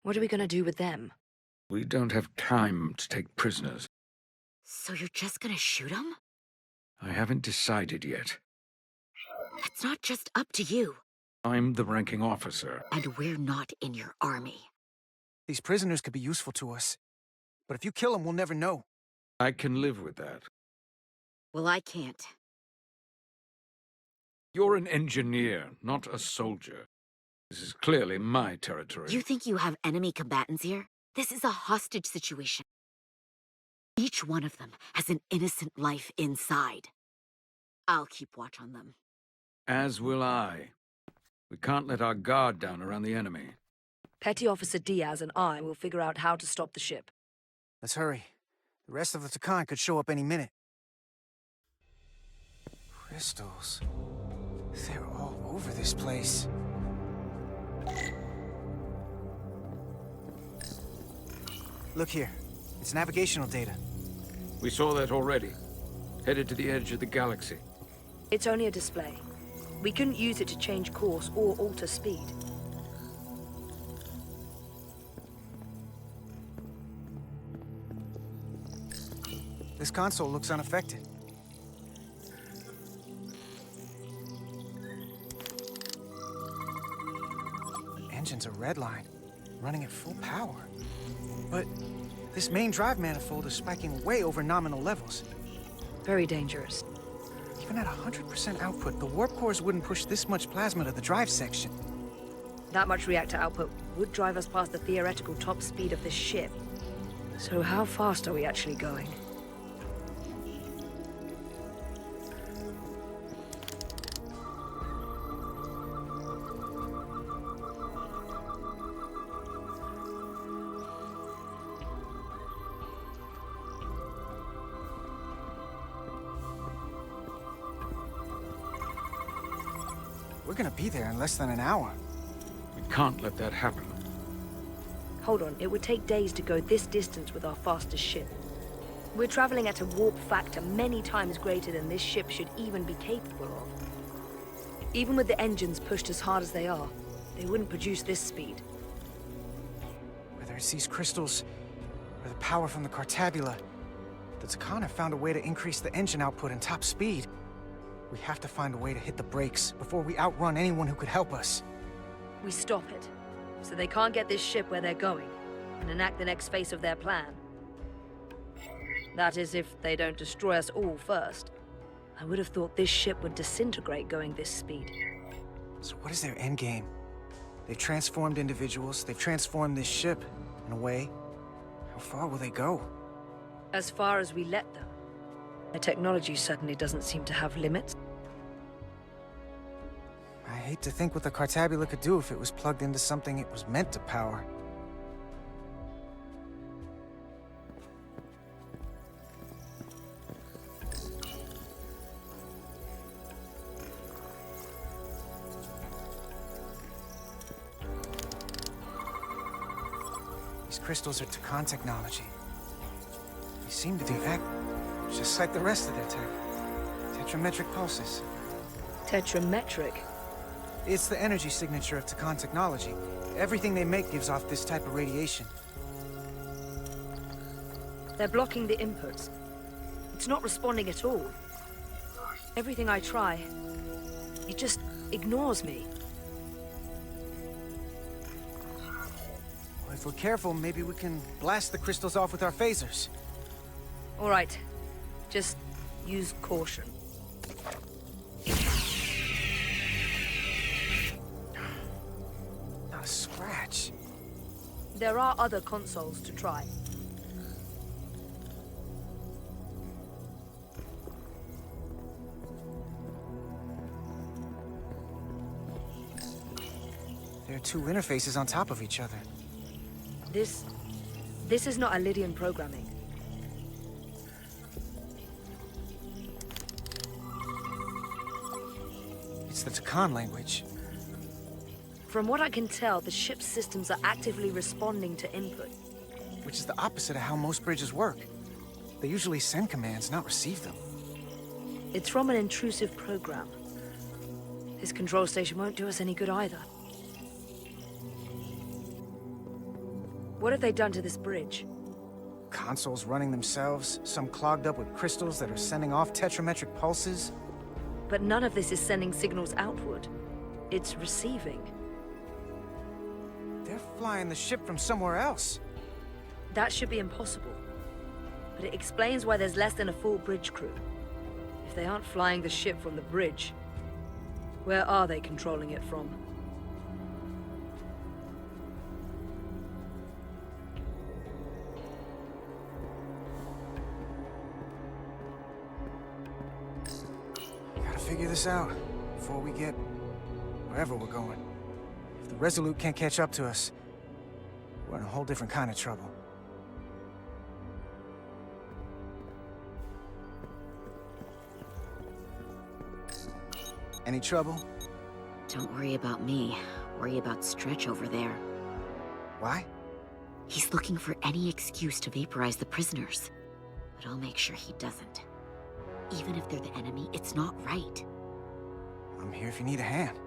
What are we gonna do with them? We don't have time to take prisoners. So you're just gonna shoot them? I haven't decided yet. That's not just up to you. I'm the ranking officer. And we're not in your army. These prisoners could be useful to us. But if you kill them, we'll never know. I can live with that. Well, I can't. You're an engineer, not a soldier. This is clearly my territory. You think you have enemy combatants here? This is a hostage situation. Each one of them has an innocent life inside. I'll keep watch on them. As will I. We can't let our guard down around the enemy. Petty Officer Diaz and I will figure out how to stop the ship. Let's hurry. The rest of the Tkon could show up any minute. Crystals. They're all over this place. Look here. It's navigational data. We saw that already. Headed to the edge of the galaxy. It's only a display. We couldn't use it to change course or alter speed. This console looks unaffected. Engine's a red line, running at full power. But this main drive manifold is spiking way over nominal levels. Very dangerous. Even at 100% output, the warp cores wouldn't push this much plasma to the drive section. That much reactor output would drive us past the theoretical top speed of this ship. So how fast are we actually going? We're gonna be there in less than an hour. We can't let that happen. Hold on, it would take days to go this distance with our fastest ship. We're traveling at a warp factor many times greater than this ship should even be capable of. Even with the engines pushed as hard as they are, they wouldn't produce this speed. Whether it's these crystals, or the power from the Cartabula, the Tkon have found a way to increase the engine output and top speed. We have to find a way to hit the brakes before we outrun anyone who could help us. We stop it, so they can't get this ship where they're going, and enact the next phase of their plan. That is, if they don't destroy us all first. I would have thought this ship would disintegrate going this speed. So what is their endgame? They've transformed individuals, they've transformed this ship, in a way. How far will they go? As far as we let them. Their technology certainly doesn't seem to have limits. I hate to think what the Cartabula could do if it was plugged into something it was meant to power. These crystals are Tkon technology. They seem to do that just like the rest of their tech. Tetrametric pulses. Tetrametric? It's the energy signature of Tkon technology. Everything they make gives off this type of radiation. They're blocking the inputs. It's not responding at all. Everything I try, it just ignores me. Well, if we're careful, maybe we can blast the crystals off with our phasers. All right. Just use caution. Not a scratch. There are other consoles to try. There are two interfaces on top of each other. This is not a Lydian programming. It's the Tkon language. From what I can tell, the ship's systems are actively responding to input. Which is the opposite of how most bridges work. They usually send commands, not receive them. It's from an intrusive program. This control station won't do us any good either. What have they done to this bridge? Consoles running themselves, some clogged up with crystals that are sending off tetrametric pulses. But none of this is sending signals outward. It's receiving. They're flying the ship from somewhere else. That should be impossible. But it explains why there's less than a full bridge crew. If they aren't flying the ship from the bridge, where are they controlling it from? Gotta figure this out before we get wherever we're going. If the Resolute can't catch up to us, we're in a whole different kind of trouble. Any trouble? Don't worry about me. Worry about Stretch over there. Why? He's looking for any excuse to vaporize the prisoners. But I'll make sure he doesn't. Even if they're the enemy, it's not right. I'm here if you need a hand.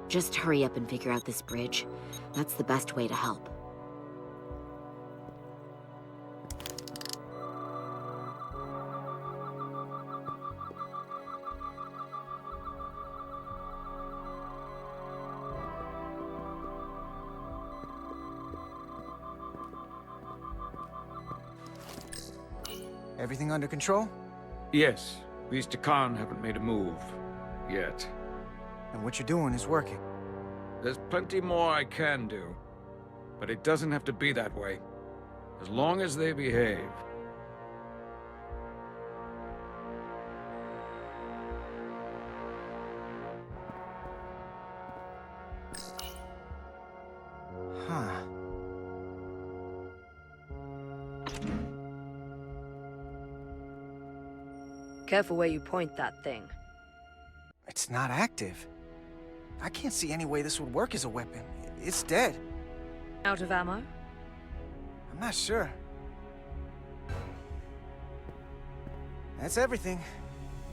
Just hurry up and figure out this bridge. That's the best way to help. Everything under control? Yes, these Tkon haven't made a move. Yet. And what you're doing is working. There's plenty more I can do. But it doesn't have to be that way. As long as they behave. Huh. Careful where you point that thing. It's not active. I can't see any way this would work as a weapon. It's dead. Out of ammo? I'm not sure. That's everything.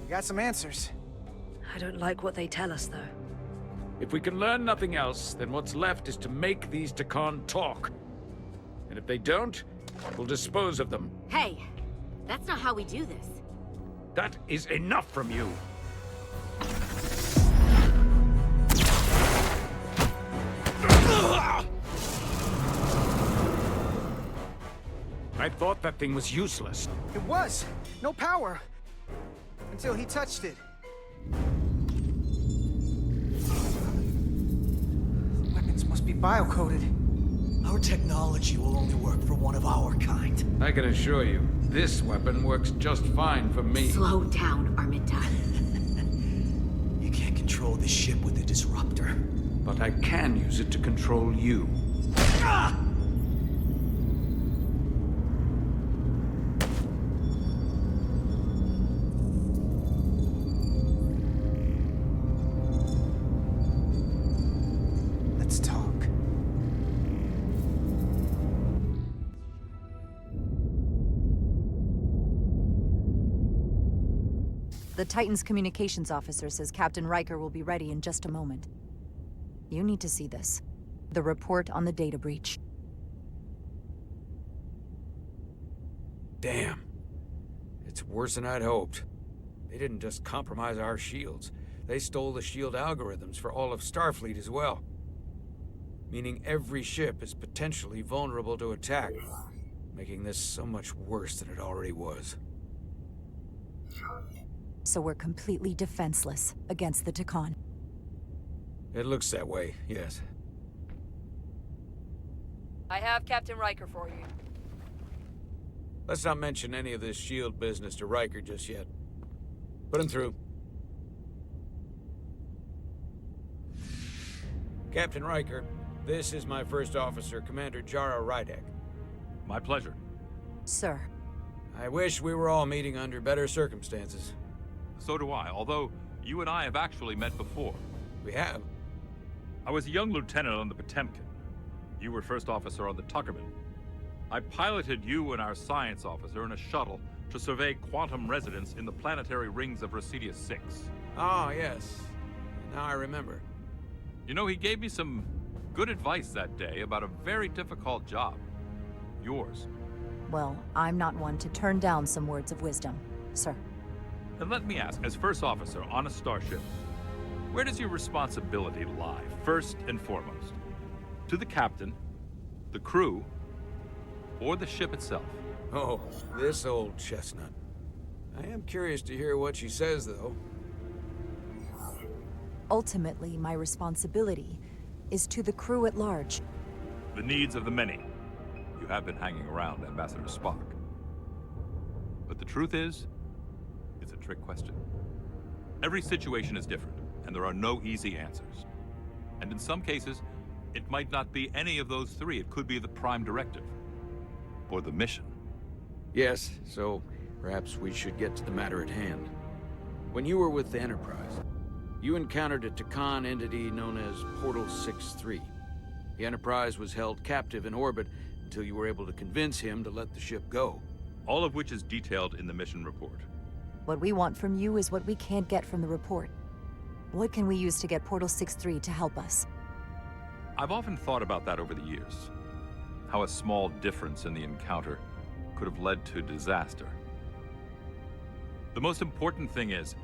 We got some answers. I don't like what they tell us, though. If we can learn nothing else, then what's left is to make these Tkon talk. And if they don't, we'll dispose of them. Hey, that's not how we do this. That is enough from you. I thought that thing was useless. It was! No power! Until he touched it. The weapons must be bio-coded. Our technology will only work for one of our kind. I can assure you, this weapon works just fine for me. Slow down, Arminta. You can't control this ship with a disruptor. But I can use it to control you. Ah! Let's talk. The Titan's communications officer says Captain Riker will be ready in just a moment. You need to see this. The report on the data breach. Damn. It's worse than I'd hoped. They didn't just compromise our shields. They stole the shield algorithms for all of Starfleet as well. Meaning every ship is potentially vulnerable to attack, making this so much worse than it already was. So we're completely defenseless against the Tkon. It looks that way, yes. I have Captain Riker for you. Let's not mention any of this shield business to Riker just yet. Put him through. Captain Riker, this is my first officer, Commander Jara Rydek. My pleasure. Sir. I wish we were all meeting under better circumstances. So do I, although you and I have actually met before. We have. I was a young lieutenant on the Potemkin. You were first officer on the Tuckerman. I piloted you and our science officer in a shuttle to survey quantum resonance in the planetary rings of Residius 6. Oh, yes. Now I remember. You know, he gave me some good advice that day about a very difficult job. Yours. Well, I'm not one to turn down some words of wisdom, sir. And let me ask, as first officer on a starship, where does your responsibility lie, first and foremost? To the captain, the crew, or the ship itself? Oh, this old chestnut. I am curious to hear what she says, though. Ultimately, my responsibility is to the crew at large. The needs of the many. You have been hanging around Ambassador Spock. But the truth is, it's a trick question. Every situation is different, and there are no easy answers. And in some cases, it might not be any of those three. It could be the Prime Directive. Or the mission. Yes, so perhaps we should get to the matter at hand. When you were with the Enterprise, you encountered a Tkon entity known as Portal 6-3. The Enterprise was held captive in orbit until you were able to convince him to let the ship go. All of which is detailed in the mission report. What we want from you is what we can't get from the report. What can we use to get Portal 6-3 to help us? I've often thought about that over the years. How a small difference in the encounter could have led to disaster. The most important thing is,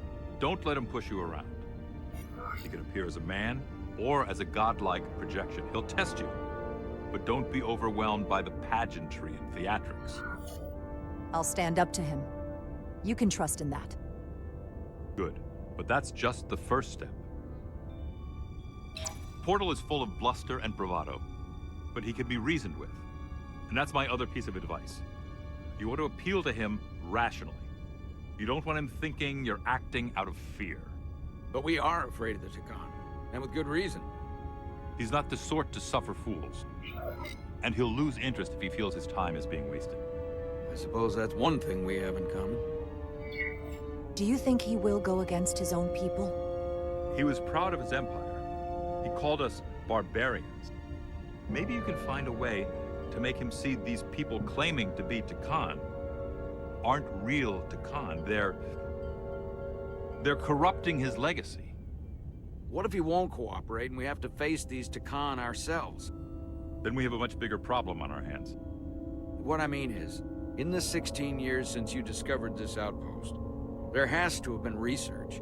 don't let him push you around. He can appear as a man or as a godlike projection. He'll test you, but don't be overwhelmed by the pageantry and theatrics. I'll stand up to him. You can trust in that. Good, but that's just the first step. Portal is full of bluster and bravado, but he can be reasoned with. And that's my other piece of advice. You want to appeal to him rationally. You don't want him thinking you're acting out of fear. But we are afraid of the Tkon, and with good reason. He's not the sort to suffer fools. And he'll lose interest if he feels his time is being wasted. I suppose that's one thing we have in common. Do you think he will go against his own people? He was proud of his empire. He called us barbarians. Maybe you can find a way to make him see these people claiming to be Tkon aren't real Tkon. They're corrupting his legacy. What if he won't cooperate and we have to face these Tkon ourselves? Then we have a much bigger problem on our hands. What I mean is, in the 16 years since you discovered this outpost, there has to have been research.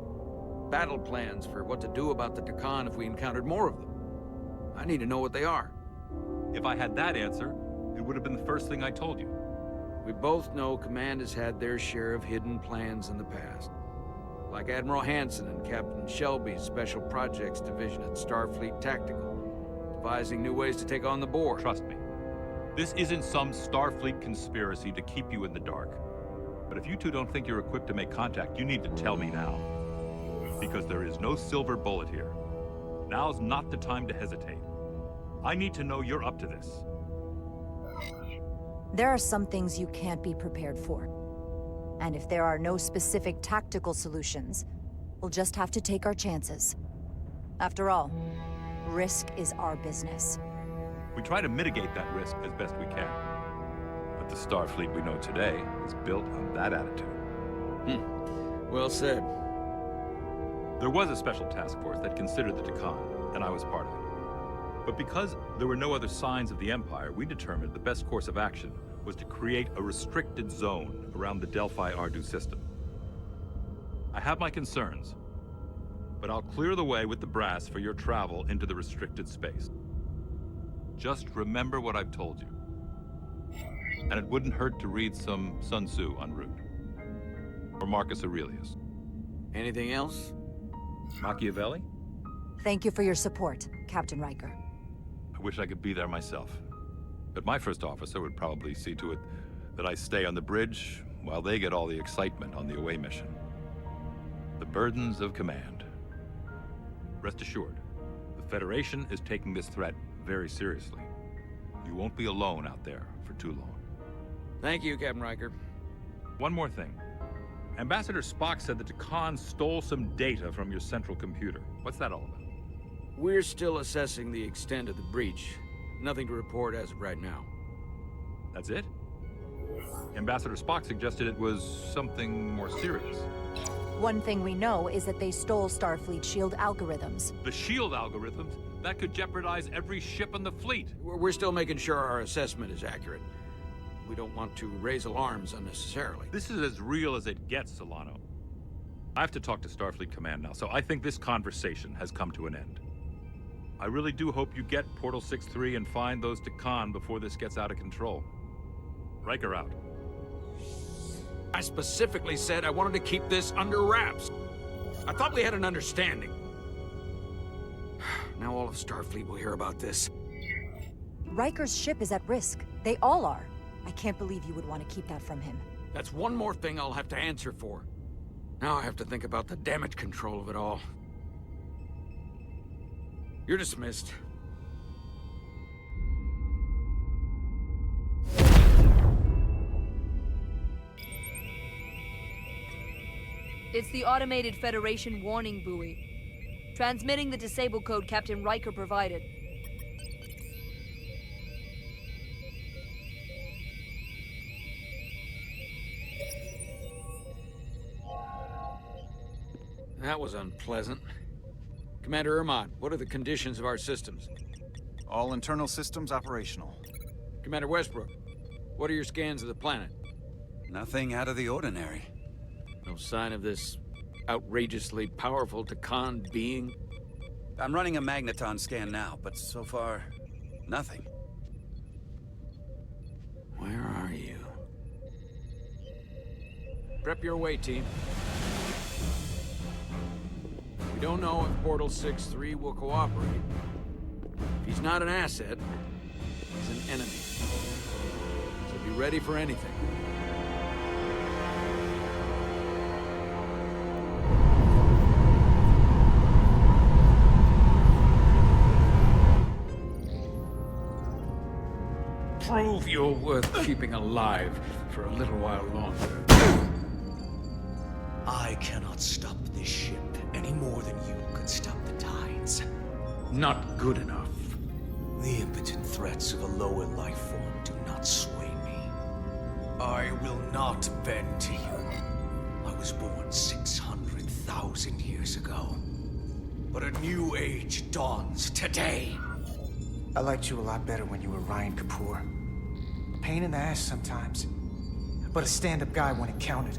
Battle plans for what to do about the Tkon if we encountered more of them. I need to know what they are. If I had that answer, it would have been the first thing I told you. We both know Command has had their share of hidden plans in the past. Like Admiral Hansen and Captain Shelby's Special Projects Division at Starfleet Tactical, devising new ways to take on the Borg. Trust me, this isn't some Starfleet conspiracy to keep you in the dark. But if you two don't think you're equipped to make contact, you need to tell me now. Because there is no silver bullet here. Now's not the time to hesitate. I need to know you're up to this. There are some things you can't be prepared for. And if there are no specific tactical solutions, we'll just have to take our chances. After all, risk is our business. We try to mitigate that risk as best we can. But the Starfleet we know today is built on that attitude. Well said. There was a special task force that considered the Tkon, and I was part of it. But because there were no other signs of the Empire, we determined the best course of action was to create a restricted zone around the Delphi-Ardu system. I have my concerns, but I'll clear the way with the brass for your travel into the restricted space. Just remember what I've told you. And it wouldn't hurt to read some Sun Tzu en route. Or Marcus Aurelius. Anything else? Machiavelli? Thank you for your support, Captain Riker. I wish I could be there myself. But my first officer would probably see to it that I stay on the bridge while they get all the excitement on the away mission. The burdens of command. Rest assured, the Federation is taking this threat very seriously. You won't be alone out there for too long. Thank you, Captain Riker. One more thing. Ambassador Spock said that Tkon stole some data from your central computer. What's that all about? We're still assessing the extent of the breach. Nothing to report as of right now. That's it? Ambassador Spock suggested it was something more serious. One thing we know is that they stole Starfleet shield algorithms. The shield algorithms? That could jeopardize every ship in the fleet. We're still making sure our assessment is accurate. We don't want to raise alarms unnecessarily. This is as real as it gets, Solano. I have to talk to Starfleet Command now, so I think this conversation has come to an end. I really do hope you get Portal 6-3 and find those Tkon before this gets out of control. Riker out. I specifically said I wanted to keep this under wraps. I thought we had an understanding. Now all of Starfleet will hear about this. Riker's ship is at risk. They all are. I can't believe you would want to keep that from him. That's one more thing I'll have to answer for. Now I have to think about the damage control of it all. You're dismissed. It's the automated Federation warning buoy. Transmitting the disable code Captain Riker provided. That was unpleasant. Commander Irmont, what are the conditions of our systems? All internal systems operational. Commander Westbrook, what are your scans of the planet? Nothing out of the ordinary. No sign of this outrageously powerful Tkon being? I'm running a magneton scan now, but so far, nothing. Where are you? Prep your way, team. We don't know if Portal 6-3 will cooperate. If he's not an asset, he's an enemy. So be ready for anything. Prove you're worth keeping alive for a little while longer. I cannot stop this ship any more than you could stop the tides. Not good enough. The impotent threats of a lower life form do not sway me. I will not bend to you. I was born 600,000 years ago. But a new age dawns today. I liked you a lot better when you were Ryan Kapoor. Pain in the ass sometimes, but a stand-up guy when it counted.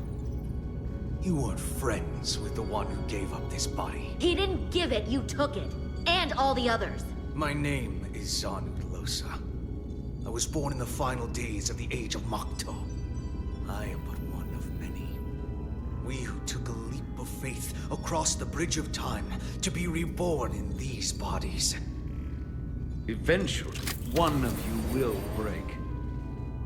You weren't friends with the one who gave up this body. He didn't give it, you took it. And all the others. My name is Zanud Losa. I was born in the final days of the Age of Makto. I am but one of many. We who took a leap of faith across the bridge of time to be reborn in these bodies. Eventually, one of you will break.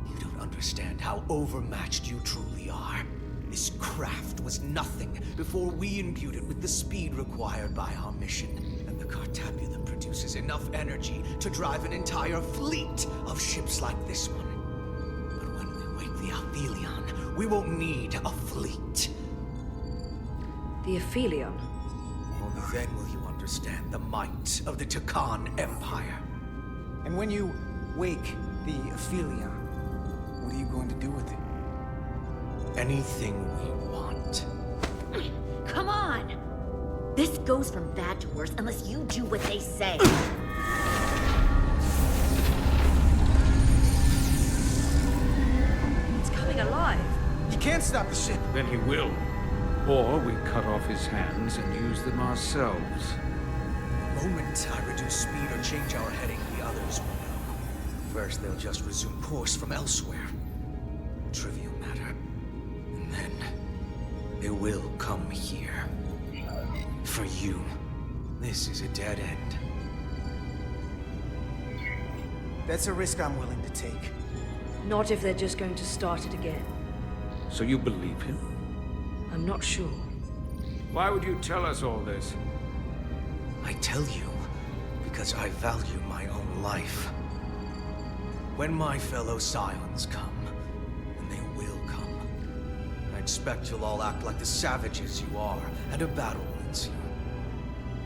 You don't understand how overmatched you truly are. This craft was nothing before we imbued it with the speed required by our mission. And the Cartabula produces enough energy to drive an entire fleet of ships like this one. But when we wake the Aphelion, we won't need a fleet. The Aphelion? Only then will you understand the might of the Tkon Empire. And when you wake the Aphelion, what are you going to do with it? Anything we want. Come on! This goes from bad to worse unless you do what they say. It's coming alive. You can't stop the ship. Then he will. Or we cut off his hands and use them ourselves. The moment I reduce speed or change our heading, the others will know. First, they'll just resume course from elsewhere. Trivial matter. And then, they will come here. For you, this is a dead end. That's a risk I'm willing to take. Not if they're just going to start it again. So you believe him? I'm not sure. Why would you tell us all this? I tell you because I value my own life. When my fellow Scions come, and they will come, I expect you'll all act like the savages you are, and a battle will ensue.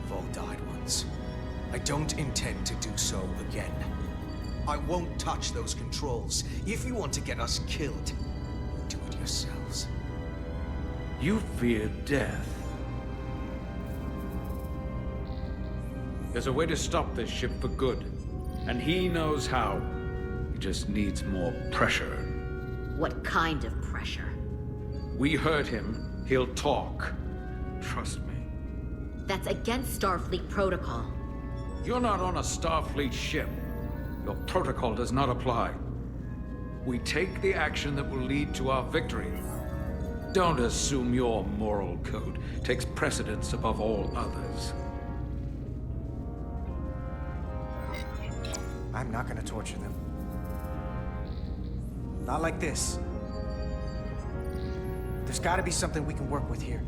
You've all died once. I don't intend to do so again. I won't touch those controls. If you want to get us killed, do it yourselves. You fear death. There's a way to stop this ship for good, and he knows how. He just needs more pressure. What kind of pressure? We heard him. He'll talk. Trust me. That's against Starfleet protocol. You're not on a Starfleet ship. Your protocol does not apply. We take the action that will lead to our victory. Don't assume your moral code takes precedence above all others. I'm not gonna torture them. Not like this. There's gotta be something we can work with here.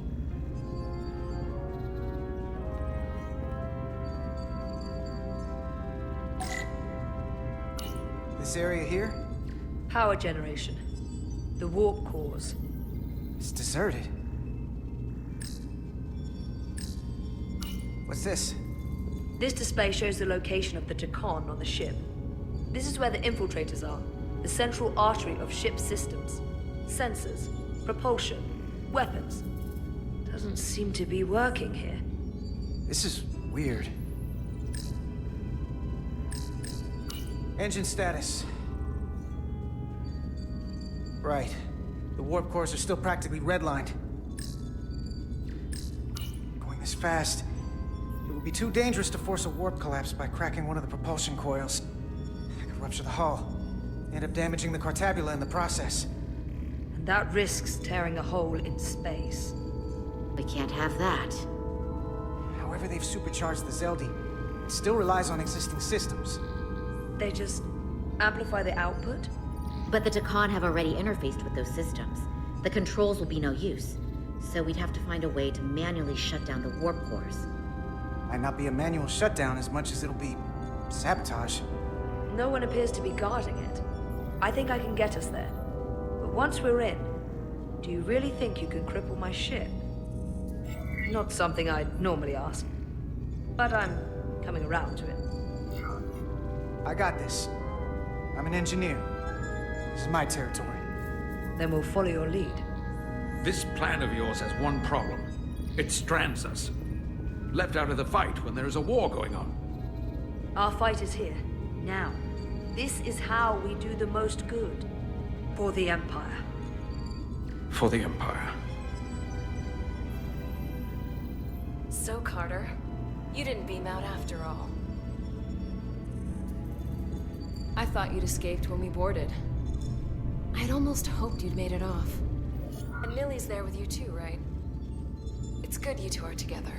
This area here? Power generation. The warp cores. It's deserted. What's this? This display shows the location of the Tkon on the ship. This is where the infiltrators are, the central artery of ship systems. Sensors, propulsion, weapons. Doesn't seem to be working here. This is weird. Engine status. Right. The warp cores are still practically redlined. Going this fast, it would be too dangerous to force a warp collapse by cracking one of the propulsion coils. I could rupture the hull, end up damaging the Cartabula in the process. And that risks tearing a hole in space. We can't have that. However they've supercharged the Zeldi, it still relies on existing systems. They just amplify the output? But the Tkon have already interfaced with those systems. The controls will be no use. So we'd have to find a way to manually shut down the warp cores. Might not be a manual shutdown as much as it'll be sabotage. No one appears to be guarding it. I think I can get us there. But once we're in, do you really think you can cripple my ship? Not something I'd normally ask. But I'm coming around to it. I got this. I'm an engineer. This is my territory. Then we'll follow your lead. This plan of yours has one problem. It strands us. Left out of the fight when there is a war going on. Our fight is here, now. This is how we do the most good. For the Empire. For the Empire. So, Carter, you didn't beam out after all. I thought you'd escaped when we boarded. I had almost hoped you'd made it off. And Millie's there with you too, right? It's good you two are together.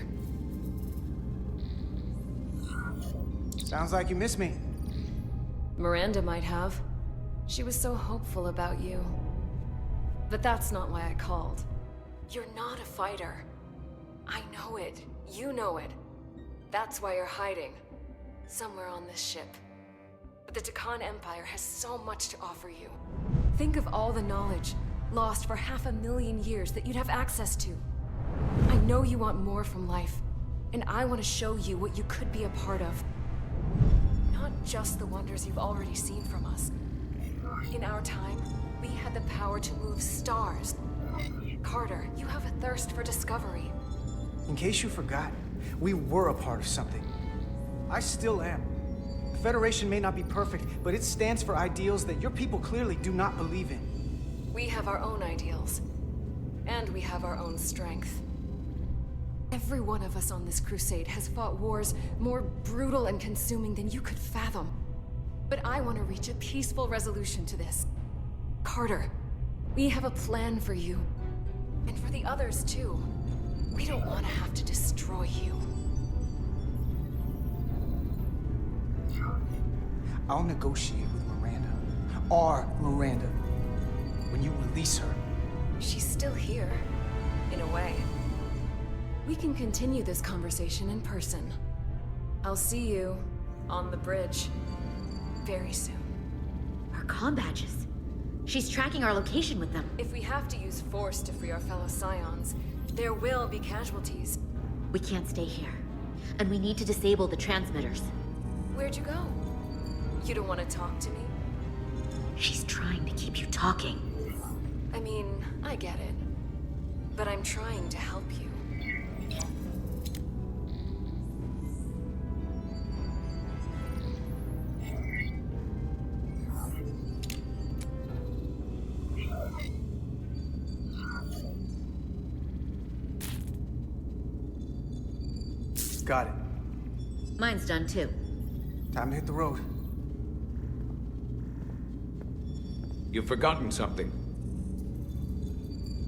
Sounds like you miss me. Miranda might have. She was so hopeful about you. But that's not why I called. You're not a fighter. I know it. You know it. That's why you're hiding. Somewhere on this ship. But the Tkon Empire has so much to offer you. Think of all the knowledge lost for 500,000 years that you'd have access to. I know you want more from life, and I want to show you what you could be a part of. Not just the wonders you've already seen from us. In our time, we had the power to move stars. Carter, you have a thirst for discovery. In case you forgot, we were a part of something. I still am. The Federation may not be perfect, but it stands for ideals that your people clearly do not believe in. We have our own ideals. And we have our own strength. Every one of us on this crusade has fought wars more brutal and consuming than you could fathom. But I want to reach a peaceful resolution to this. Carter, we have a plan for you. And for the others, too. We don't want to have to destroy you. I'll negotiate with Miranda. Our Miranda. When you release her. She's still here, in a way. We can continue this conversation in person. I'll see you on the bridge very soon. Our comm badges. She's tracking our location with them. If we have to use force to free our fellow Scions, there will be casualties. We can't stay here. And we need to disable the transmitters. Where'd you go? You don't want to talk to me? She's trying to keep you talking. I mean, I get it. but I'm trying to help you. Got it. Mine's done too. Time to hit the road. You've forgotten something.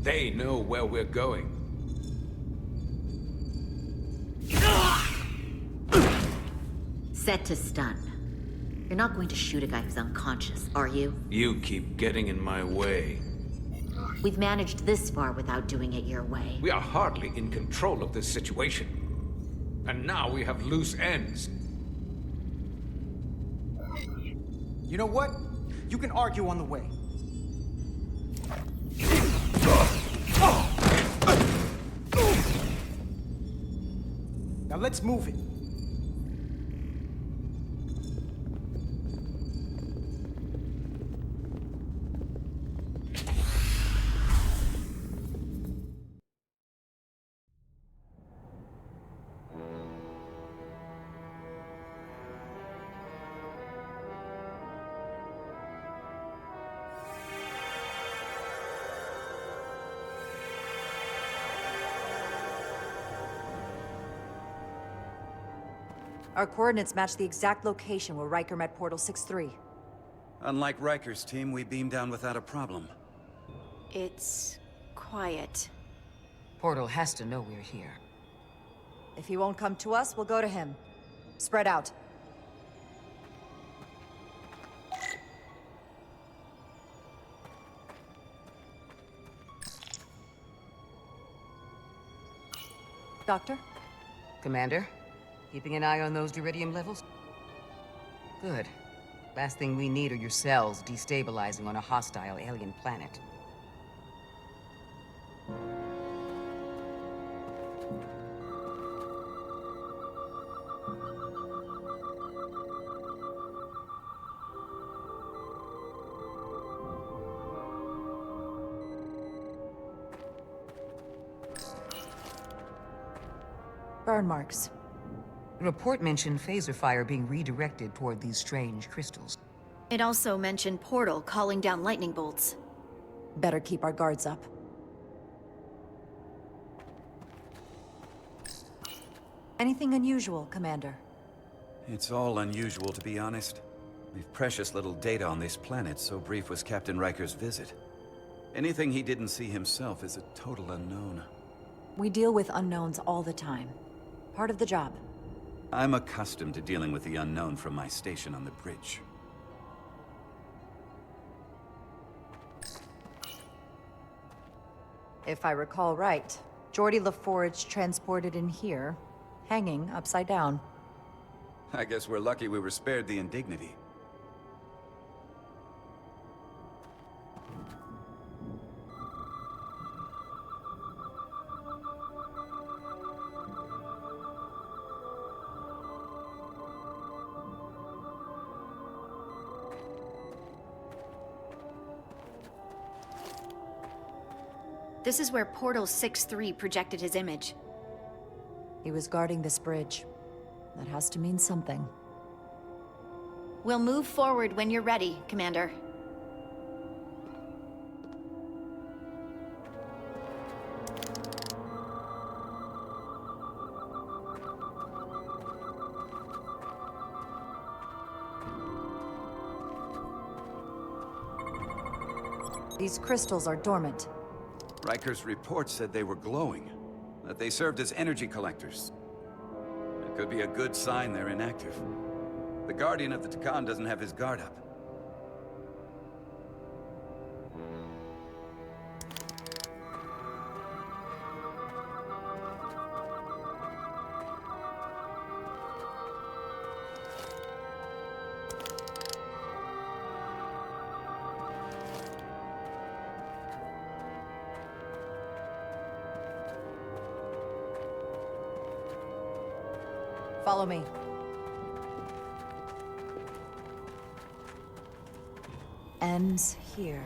They know where we're going. Set to stun. You're not going to shoot a guy who's unconscious, are you? You keep getting in my way. We've managed this far without doing it your way. We are hardly in control of this situation. And now we have loose ends. You know what? You can argue on the way. Now let's move it. Our coordinates match the exact location where Riker met Portal 6-3. Unlike Riker's team, we beamed down without a problem. It's quiet. Portal has to know we're here. If he won't come to us, we'll go to him. Spread out. Doctor? Commander, keeping an eye on those Duridium levels? Good. Last thing we need are your cells destabilizing on a hostile alien planet. Burn marks. The report mentioned phaser fire being redirected toward these strange crystals. It also mentioned Portal calling down lightning bolts. Better keep our guards up. Anything unusual, Commander? It's all unusual, to be honest. We've precious little data on this planet, so brief was Captain Riker's visit. Anything he didn't see himself is a total unknown. We deal with unknowns all the time. Part of the job. I'm accustomed to dealing with the unknown from my station on the bridge. If I recall right, Geordi LaForge transported in here, hanging upside down. I guess we're lucky we were spared the indignity. This is where Portal 6-3 projected his image. He was guarding this bridge. That has to mean something. We'll move forward when you're ready, Commander. These crystals are dormant. Riker's report said they were glowing, that they served as energy collectors. It could be a good sign they're inactive. The Guardian of the Tkon doesn't have his guard up. Follow me. Ends here.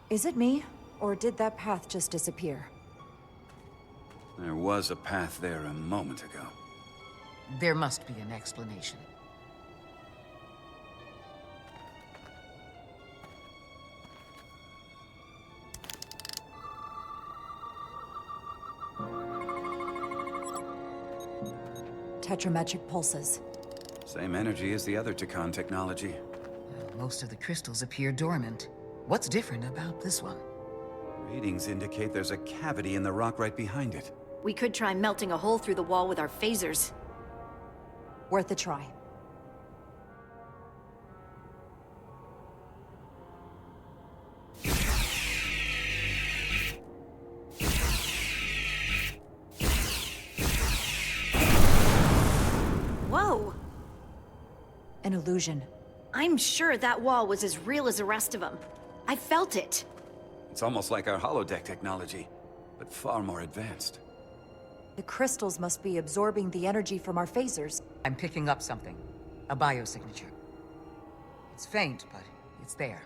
Is it me, or did that path just disappear? There was a path there a moment ago. There must be an explanation. Tetrametric pulses. Same energy as the other Tkon technology. Well, most of the crystals appear dormant. What's different about this one? Readings indicate there's a cavity in the rock right behind it. We could try melting a hole through the wall with our phasers. Worth a try. Whoa! An illusion. I'm sure that wall was as real as the rest of them. I felt it. It's almost like our holodeck technology, but far more advanced. The crystals must be absorbing the energy from our phasers. I'm picking up something. A biosignature. It's faint, but it's there.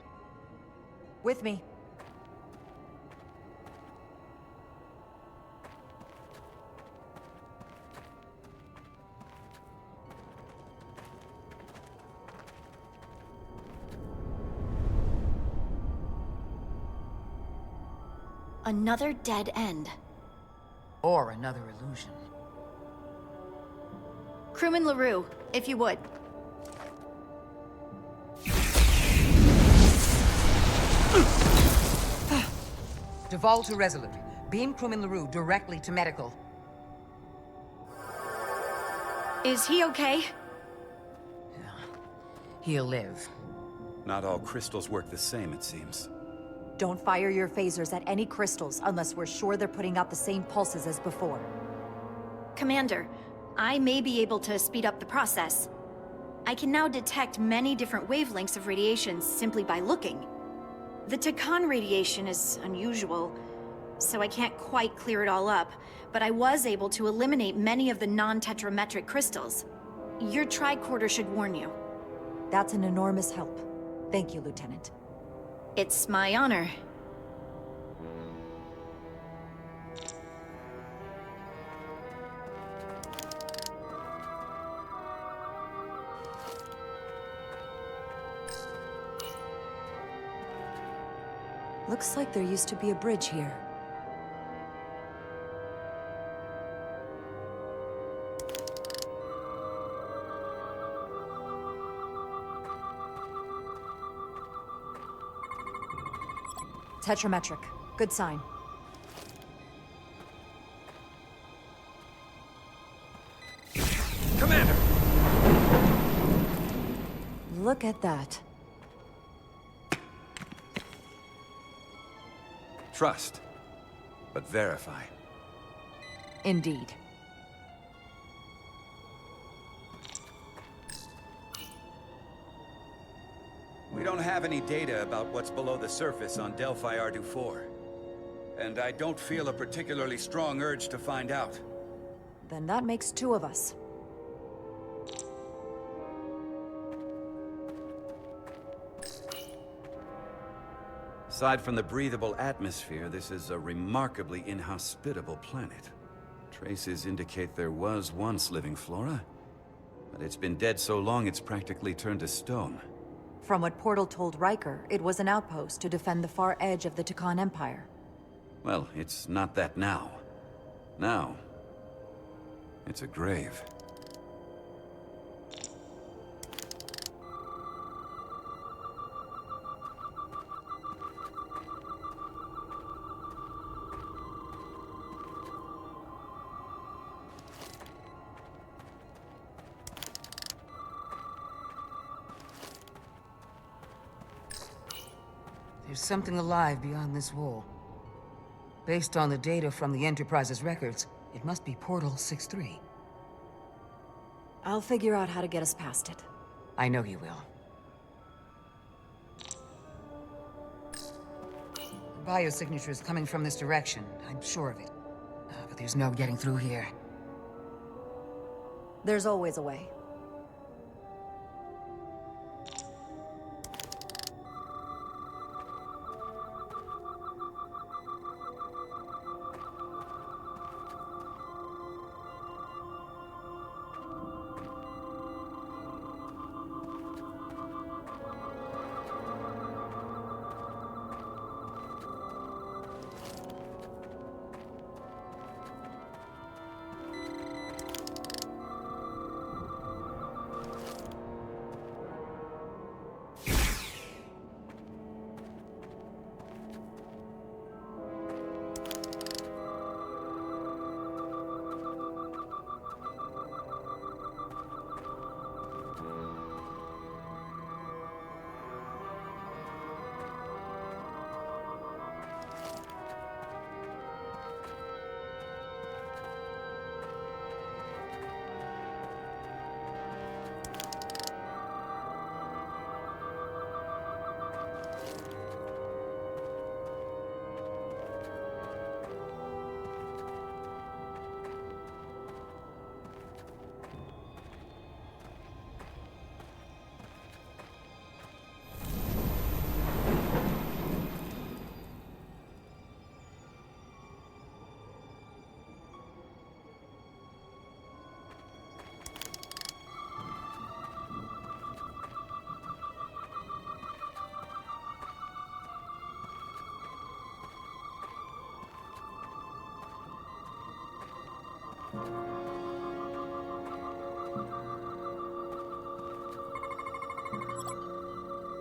With me. Another dead end. Or another illusion. Crewman LaRue, if you would. Deval to Resolute. Beam crewman LaRue directly to medical. Is he okay? He'll live. Not all crystals work the same, it seems. Don't fire your phasers at any crystals unless we're sure they're putting out the same pulses as before. Commander, I may be able to speed up the process. I can now detect many different wavelengths of radiation simply by looking. The Tkon radiation is unusual, so I can't quite clear it all up, but I was able to eliminate many of the non-tetrametric crystals. Your tricorder should warn you. That's an enormous help. Thank you, Lieutenant. It's my honor. Looks like there used to be a bridge here. Tetrametric. Good sign. Commander! Look at that. Trust, but verify. Indeed. We don't have any data about what's below the surface on Delphi Ardu 4. And I don't feel a particularly strong urge to find out. Then that makes two of us. Aside from the breathable atmosphere, this is a remarkably inhospitable planet. Traces indicate there was once living flora, but it's been dead so long it's practically turned to stone. From what Portal told Riker, it was an outpost to defend the far edge of the Tkon Empire. Well, it's not that now. Now, it's a grave. There's something alive beyond this wall. Based on the data from the Enterprise's records, it must be Portal 6-3. I'll figure out how to get us past it. I know you will. The biosignature is coming from this direction. I'm sure of it. But there's no getting through here. There's always a way.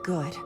Good.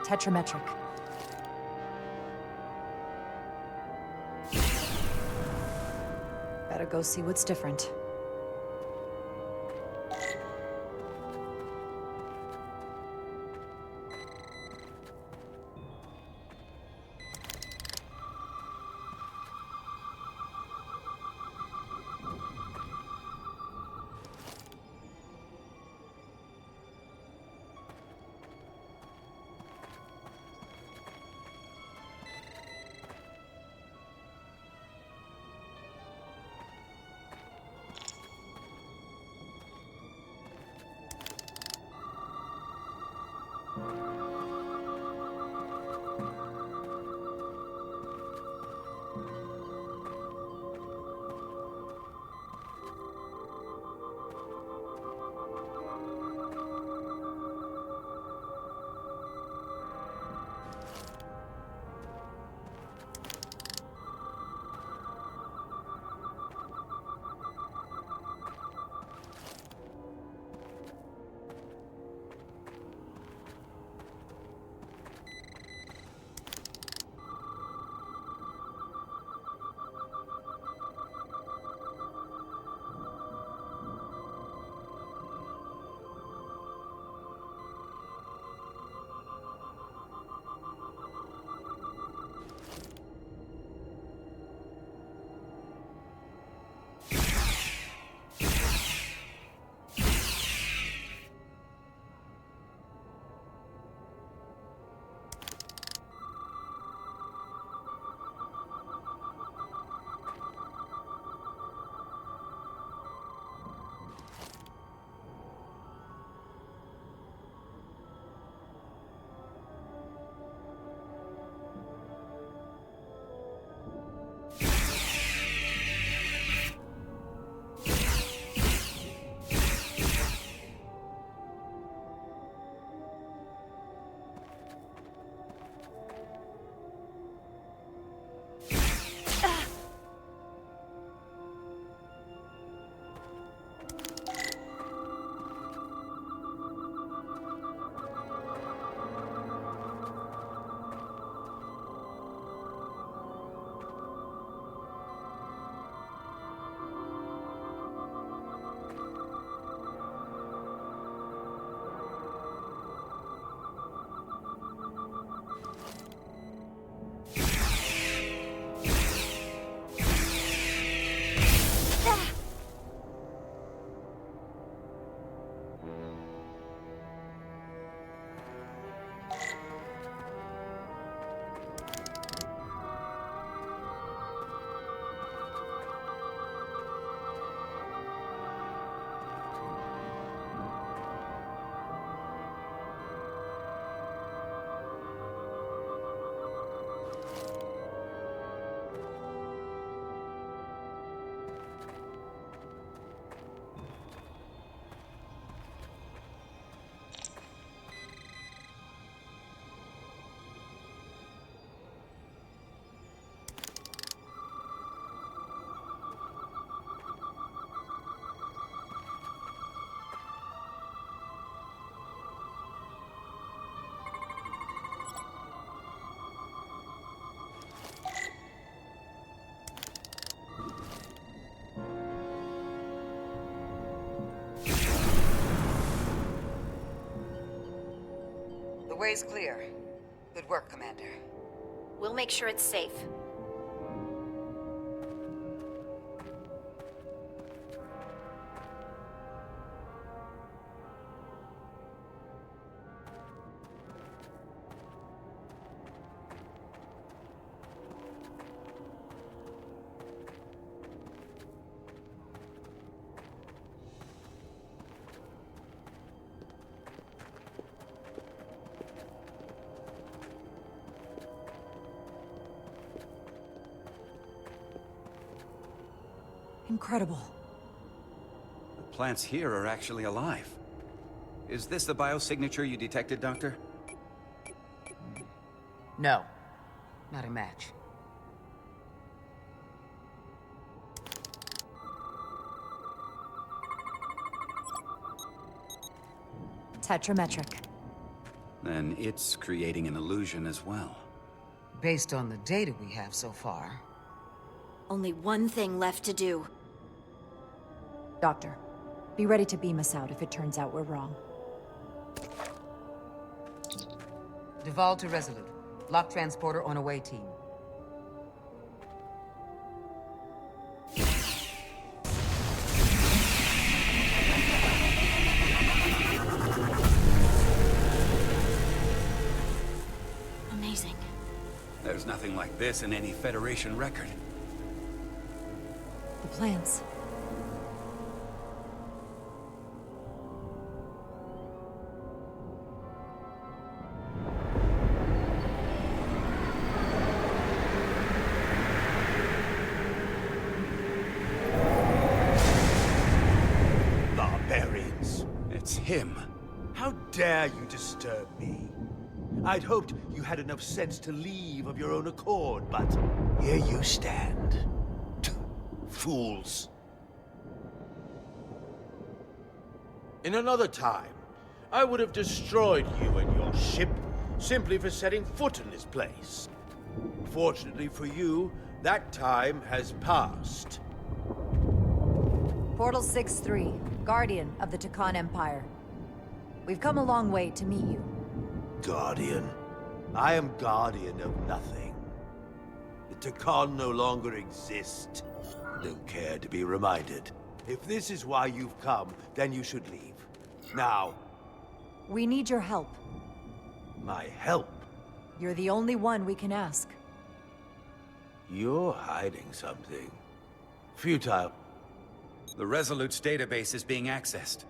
Tetrametric. Better go see what's different. The way's clear. Good work, Commander. We'll make sure it's safe. Incredible. The plants here are actually alive. Is this the biosignature you detected, Doctor? No. Not a match. Tetrametric. then it's creating an illusion as well. Based on the data we have so far. Only one thing left to do. Doctor, be ready to beam us out if it turns out we're wrong. Duval to Resolute. Lock transporter on away, team. Amazing. There's nothing like this in any Federation record. The plans. Barbarians. It's him. How dare you disturb me? I'd hoped you had enough sense to leave of your own accord, but here you stand. Fools. In another time, I would have destroyed you and your ship simply for setting foot in this place. Fortunately for you, that time has passed. Portal 6-3, Guardian of the Tkon Empire. We've come a long way to meet you. Guardian? I am guardian of nothing. The Tkon no longer exist. Don't care to be reminded. If this is why you've come, then you should leave. Now. We need your help. My help? You're the only one we can ask. You're hiding something. Futile. The Resolute's database is being accessed.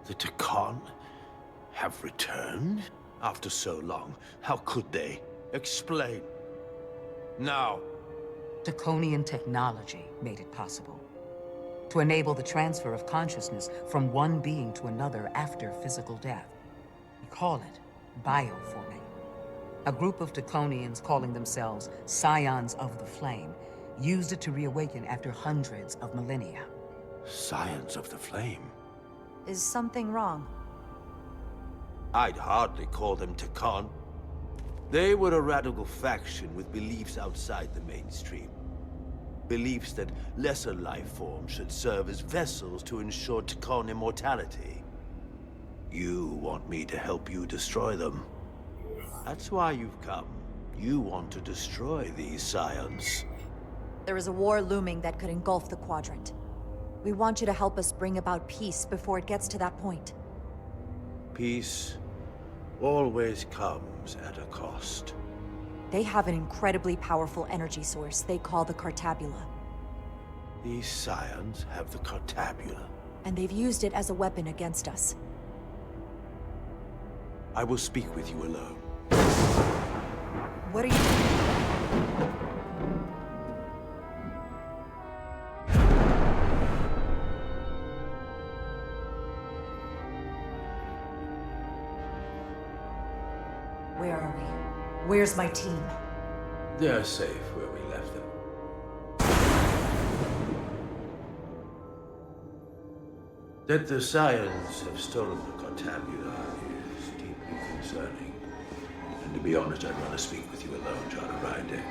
The Tkon have returned? After so long, how could they? Explain. Now. Tkonian technology made it possible. To enable the transfer of consciousness from one being to another after physical death. We call it bioforming. A group of Tkonians calling themselves Scions of the Flame used it to reawaken after hundreds of millennia. Scions of the Flame? Is something wrong? I'd hardly call them Tkon. They were a radical faction with beliefs outside the mainstream. Beliefs that lesser life forms should serve as vessels to ensure Tkon immortality. You want me to help you destroy them. That's why you've come. You want to destroy these Scions. There is a war looming that could engulf the Quadrant. We want you to help us bring about peace before it gets to that point. Peace always comes at a cost. They have an incredibly powerful energy source they call the Cartabula. These Scions have the Cartabula. And they've used it as a weapon against us. I will speak with you alone. What are you... Where are we? Where's my team? They're safe where we left them. That the Scions have stolen the Cartabula is deeply concerning. And to be honest, I'd rather speak with you alone, Jara Rydek.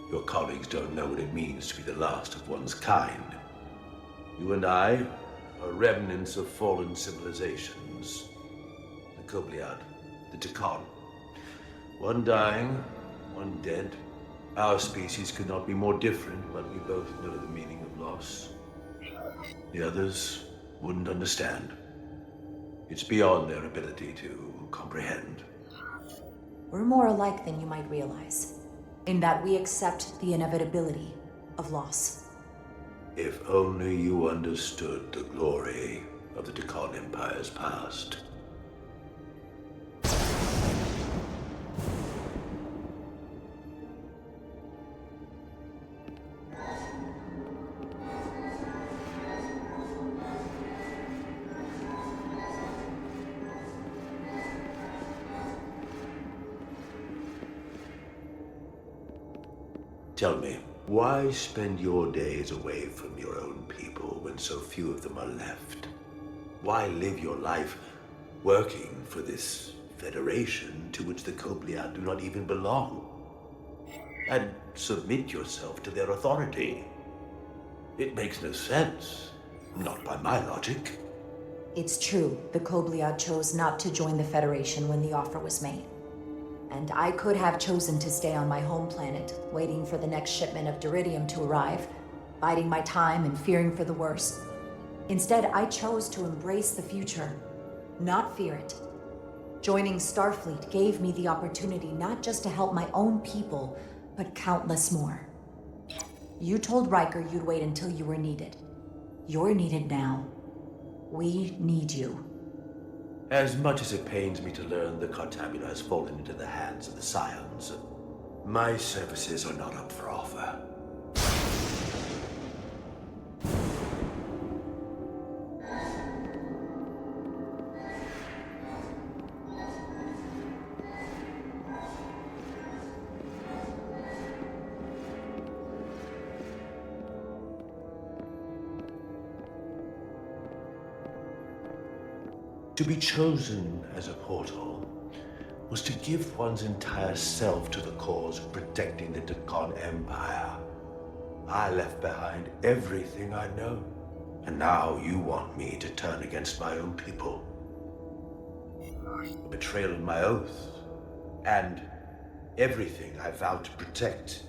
Your colleagues don't know what it means to be the last of one's kind. You and I are remnants of fallen civilizations. The Kobliad, the Tkon. One dying, one dead. Our species could not be more different, but we both know the meaning of loss. The others wouldn't understand. It's beyond their ability to comprehend. We're more alike than you might realize, in that we accept the inevitability of loss. If only you understood the glory of the Tkon Empire's past. Tell me, why spend your days away from your own people when so few of them are left? Why live your life working for this federation to which the Kobliad do not even belong? And submit yourself to their authority? It makes no sense. Not by my logic. It's true, the Kobliad chose not to join the Federation when the offer was made. And I could have chosen to stay on my home planet, waiting for the next shipment of Diridium to arrive, biding my time and fearing for the worst. Instead, I chose to embrace the future, not fear it. Joining Starfleet gave me the opportunity not just to help my own people, but countless more. You told Riker you'd wait until you were needed. You're needed now. We need you. As much as it pains me to learn the Cartabula has fallen into the hands of the Scions, my services are not up for offer. To be chosen as a portal was to give one's entire self to the cause of protecting the Tkon Empire. I left behind everything I know, and now you want me to turn against my own people. A betrayal of my oath, and everything I vowed to protect.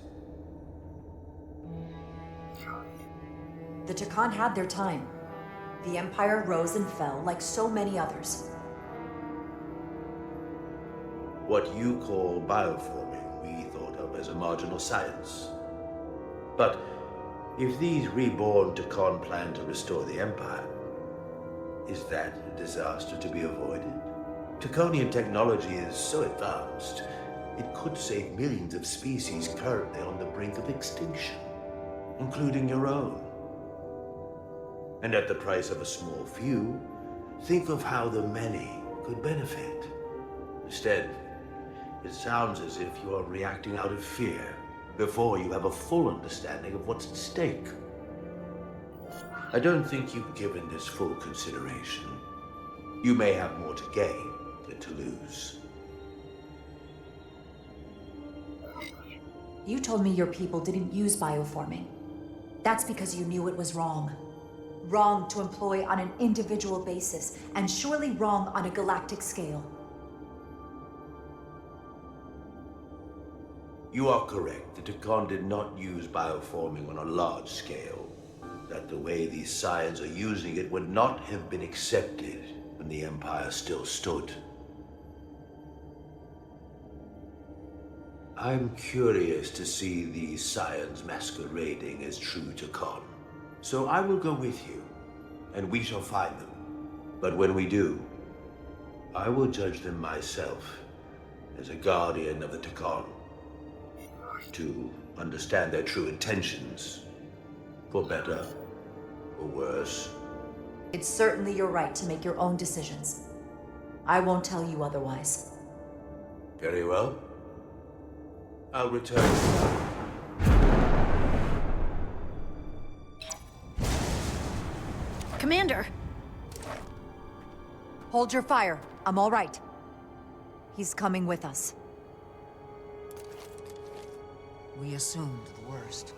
The Tkon had their time. The Empire rose and fell like so many others. What you call bioforming, we thought of as a marginal science. But if these reborn Tkon plan to restore the Empire, is that a disaster to be avoided? Tkonian technology is so advanced, it could save millions of species currently on the brink of extinction, including your own. And at the price of a small few, think of how the many could benefit. Instead, it sounds as if you are reacting out of fear before you have a full understanding of what's at stake. I don't think you've given this full consideration. You may have more to gain than to lose. You told me your people didn't use bioforming. That's because you knew it was wrong. Wrong to employ on an individual basis, and surely wrong on a galactic scale. You are correct. The Tkon did not use bioforming on a large scale. That the way these Scions are using it would not have been accepted when the Empire still stood. I'm curious to see these Scions masquerading as true Tkon. So I will go with you, and we shall find them. But when we do, I will judge them myself as a guardian of the Tkon, to understand their true intentions, for better or worse. It's certainly your right to make your own decisions. I won't tell you otherwise. Very well. I'll return. Commander! Hold your fire. I'm all right. He's coming with us. We assumed the worst.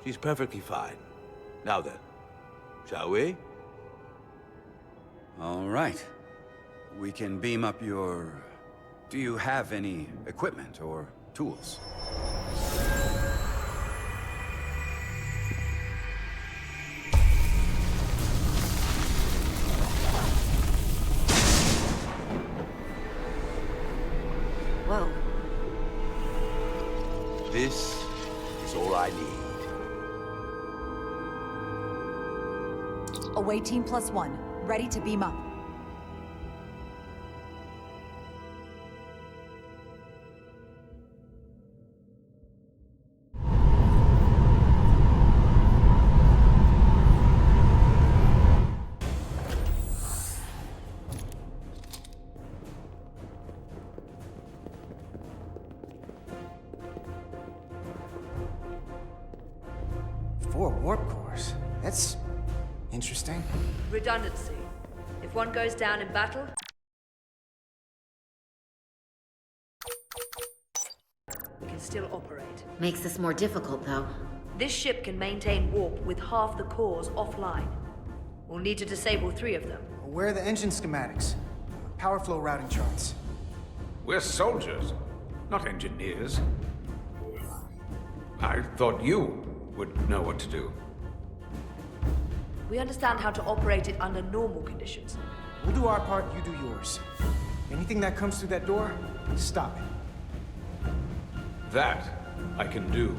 She's perfectly fine. Now then, shall we? All right. We can beam up your... Do you have any equipment or tools? Whoa. This is all I need. Away team +1, ready to beam up. 4 warp cores. That's interesting. Redundancy. If one goes down in battle, we can still operate. Makes this more difficult, though. This ship can maintain warp with half the cores offline. We'll need to disable 3 of them. Where are the engine schematics? Power flow routing charts. We're soldiers, not engineers. I thought you would know what to do. We understand how to operate it under normal conditions. We'll do our part, you do yours. Anything that comes through that door, stop it. That I can do.